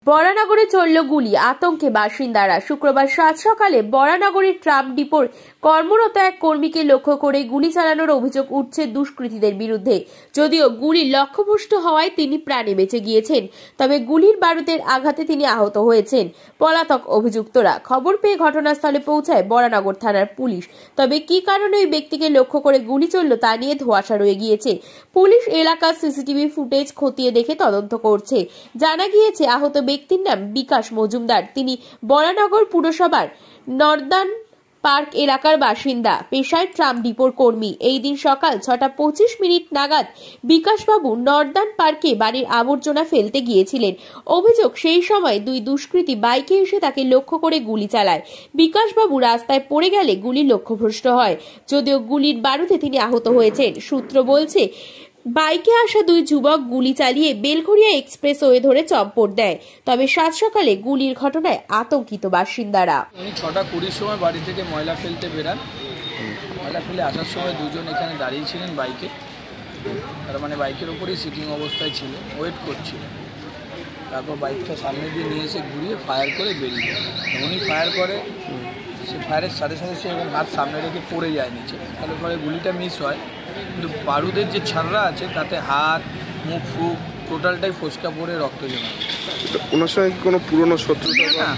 বরানগরে চলল গুলি, আতঙ্কে বাসিন্দারা। শুক্রবার সাত সকালে বরানগরের ট্রাম ডিপোর কর্মরত এক কর্মীকে লক্ষ্য করে গুলি চালানোর অভিযোগ উঠছে দুষ্কৃতীদের বিরুদ্ধে। যদিও গুলি লক্ষ্যভ্রষ্ট হওয়ায় তিনি প্রাণে বেঁচে গিয়েছেন, তবে গুলির বারুদের আঘাতে তিনি আহত হয়েছেন। পলাতক অভিযুক্তরা খবর পেয়ে ঘটনাস্থলে পৌঁছায় বরানগর থানার পুলিশ। তবে কি কারণে ওই ব্যক্তিকে লক্ষ্য করে গুলি চলল তা নিয়ে ধোঁয়াশা রয়ে গিয়েছে। পুলিশ এলাকার সিসিটিভি ফুটেজ খতিয়ে দেখে তদন্ত করছে। জানা গিয়েছে আহত ব্যক্তির নাম বিকাশ মজুমদার। তিনি বরানগর পুরসভার নর্দার্ন পার্ক এলাকার বাসিন্দা, পেশায় ট্রাম ডিপোর কর্মী। এই দিন সকাল 6:25 নাগাদ বিকাশবাবু নর্দার্ন পার্কে বাড়ির আবর্জনা ফেলতে গিয়েছিলেন। অভিযোগ, সেই সময় দুই দুষ্কৃতী বাইকে এসে তাকে লক্ষ্য করে গুলি চালায়। বিকাশবাবু রাস্তায় পড়ে গেলে গুলি লক্ষ্যভ্রষ্ট হয়। যদিও গুলির বারুদে তিনি আহত হয়েছেন। সূত্র বলছে, বাইকে আসা দুই যুবক গুলি চালিয়ে বেলঘরিয়া এক্সপ্রেসওয়ে ধরে চম্পট দেয়। তবে সাত সকালে গুলির ঘটনায় আতঙ্কিত বাসিন্দারা। উনি 6:20 সময় বাড়ি থেকে ময়লা ফেলতে বেরান। ময়লা ফেলে আসার সময় দুজন এখানে দাঁড়িয়েছিলেন বাইকে, তার মানে বাইকের ওপরেই সিটিং অবস্থায় ছিল, ওয়েট করছিল। তারপর বাইকটা সামনে দিয়ে নিয়ে এসে ঘুরিয়ে ফায়ার করে বেরিয়ে যায়। উনি ফায়ার করে, সে ফায়ারের সাথে সাথে সে এবং হাত সামনে রেখে পড়ে যায় নিচে। তাহলে পরে গুলিটা মিস হয়, কিন্তু বারুদের যে ছাড়রা আছে তাতে হাত, মুখ, ফুক টোটালটাই ফোসকা পড়ে রক্ত জমা। ওনার সঙ্গে কোনো পুরনো শত্রুতা? না,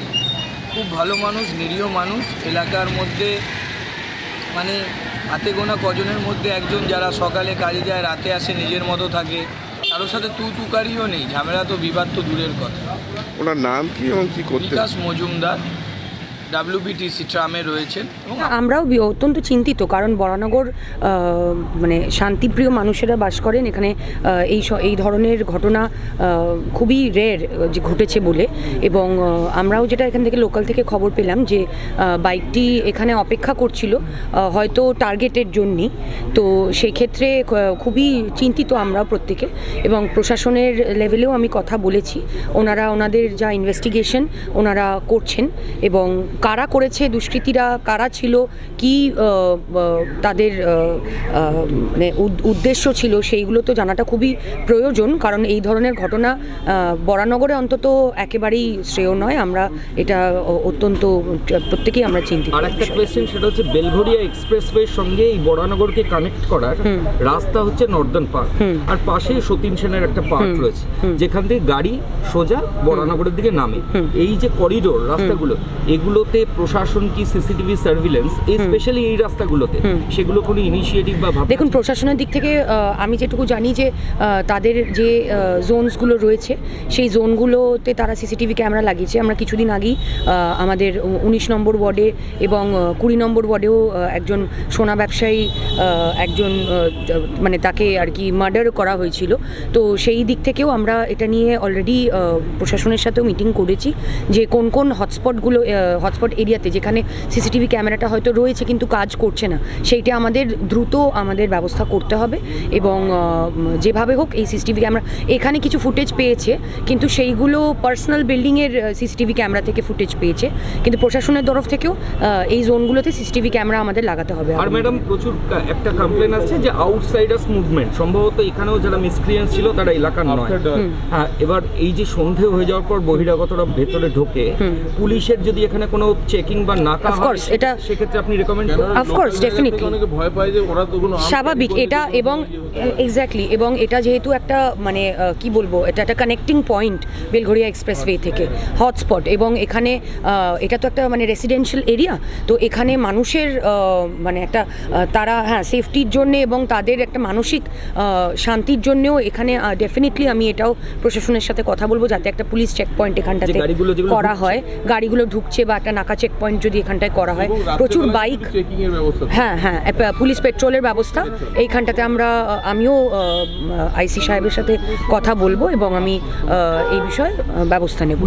খুব ভালো মানুষ, নিরীহ মানুষ। এলাকার মধ্যে মানে হাতে গোনা কজনের মধ্যে একজন, যারা সকালে কাজে যায়, রাতে আসে, নিজের মতো থাকে, কারোর সাথে তুকারিও নেই, ঝামেলা তো বিবাদ তো দূরের কথা। ওনার নাম কি এবং কি করতেন? বিকাশ মজুমদার, WBTC ট্রামে রয়েছেন। আমরাও অত্যন্ত চিন্তিত, কারণ বরানগর মানে শান্তিপ্রিয় মানুষেরা বাস করেন এখানে। এই ধরনের ঘটনা খুবই রেয়ার যে ঘটেছে বলে, এবং আমরাও যেটা এখান থেকে লোকাল থেকে খবর পেলাম যে বাইকটি এখানে অপেক্ষা করছিল হয়তো টার্গেটের জন্যই। তো সেক্ষেত্রে খুবই চিন্তিত আমরা প্রত্যেকে, এবং প্রশাসনের লেভেলেও আমি কথা বলেছি। ওনাদের যা ইনভেস্টিগেশন ওনারা করছেন, এবং কারা করেছে, দুষ্কৃতীরা কারা ছিল, কি তাদের উদ্দেশ্য ছিল, সেইগুলো তো জানাটা খুবই প্রয়োজন। কারণ এই ধরনের ঘটনা বরানগরে অন্তত একেবারেই শ্রেয় নয়। আমরা এটা অত্যন্ত প্রত্যেকেই আমরা চিন্তিত। আর একটা কোয়েশ্চেন, সেটা হচ্ছে বেলঘরিয়া এক্সপ্রেসওয়ের সঙ্গে এই বরানগরকে কানেক্ট করার রাস্তা হচ্ছে নর্দার্ন পার্ক, আর পাশে সতীন সেনের একটা পার্ক রয়েছে, যেখান থেকে গাড়ি সোজা বরানগরের দিকে নামে। এই যে করিডোর রাস্তাগুলো, এগুলোতে প্রশাসন কি সিসিটিভি সার্ভিলেন্স, স্পেশালি এই রাস্তাগুলোতে, সেগুলো কোনো ইনিশিয়েটিভ বা ভাবনা? দেখুন, প্রশাসনের দিক থেকে আমি যেটুকু জানি যে তাদের যে জোনসগুলো রয়েছে সেই জোনগুলোতে তারা সিসিটিভি ক্যামেরা লাগিয়েছে। আমরা কিছুদিন আগেই আমাদের 19 নম্বর ওয়ার্ডে এবং 20 নম্বর ওয়ার্ডেও একজন সোনা ব্যবসায়ী, একজন মানে তাকে আর কি মার্ডার করা হয়েছিল। তো সেই দিক থেকেও আমরা এটা নিয়ে অলরেডি প্রশাসনের সাথেও মিটিং করেছি যে কোন কোন হটস্পট এরিয়াতে যেখানে সিসিটিভি ক্যামেরাটা হয়তো রয়েছে কিন্তু কাজ করছে না, সেইটা দ্রুত আমাদের ব্যবস্থা করতে হবে। এবং যেভাবে হোক এই সিসিটিভি ক্যামেরা, এখানে কিছু ফুটেজ পেয়েছে, কিন্তু সেইগুলো পার্সোনাল বিল্ডিংয়ের সিসিটিভি ক্যামেরা থেকে ফুটেজ পেয়েছে, কিন্তু প্রশাসনের তরফ থেকেও এই জোনগুলোতে সিসিটিভি ক্যামেরা আমাদের লাগাতে হবে। আর ম্যাডাম, প্রচুর একটা কমপ্লেন আসছে যে আউটসাইডার্স মুভমেন্ট, সম্ভবত এখানেও যারা মিসক্রিয়েন্স ছিল তারা এলাকার নয়। হ্যাঁ, এবার এই যে সন্ধে হয়ে যাওয়ার পর বহিরাগতরা ভেতরে ঢোকে, পুলিশের যদি এখানে কোনো চেকিং বা নাকা হয়, এটা সেক্ষেত্রে আপনি রেকমেন্ড করেন? অফকোর্স, ডেফিনেটলি, অনেকে ভয় পায় যে ওরা তো কোনো স্বাভাবিক এটা, এবং এক্স্যাক্টলি, এবং এটা যেহেতু একটা মানে কি বলবো, এটা একটা কানেক্টিং পয়েন্ট বেলঘরিয়া এক্সপ্রেসওয়ে থেকে হটস্পট, এবং এখানে এটা তো একটা মানে রেসিডেন্সিয়াল এরিয়া। তো এখানে মানুষের মানে একটা তারা সেফটির জন্য এবং তাদের একটা মানসিক শান্তির জন্যও এখানে ডেফিনেটলি আমি এটাও প্রশাসনের সাথে কথা বলবো যাতে একটা পুলিশ চেক পয়েন্ট এখানটাতে করা হয়। গাড়িগুলো ঢুকছে বা একটা নাকা চেক পয়েন্ট যদি এখানটায় করা হয়, প্রচুর বাইক, হ্যাঁ, পুলিশ পেট্রোলের ব্যবস্থা এইখানটাতে আমিও আইসি সাহেবের সাথে কথা বলবো এবং আমি এই বিষয়ে ব্যবস্থা নেব।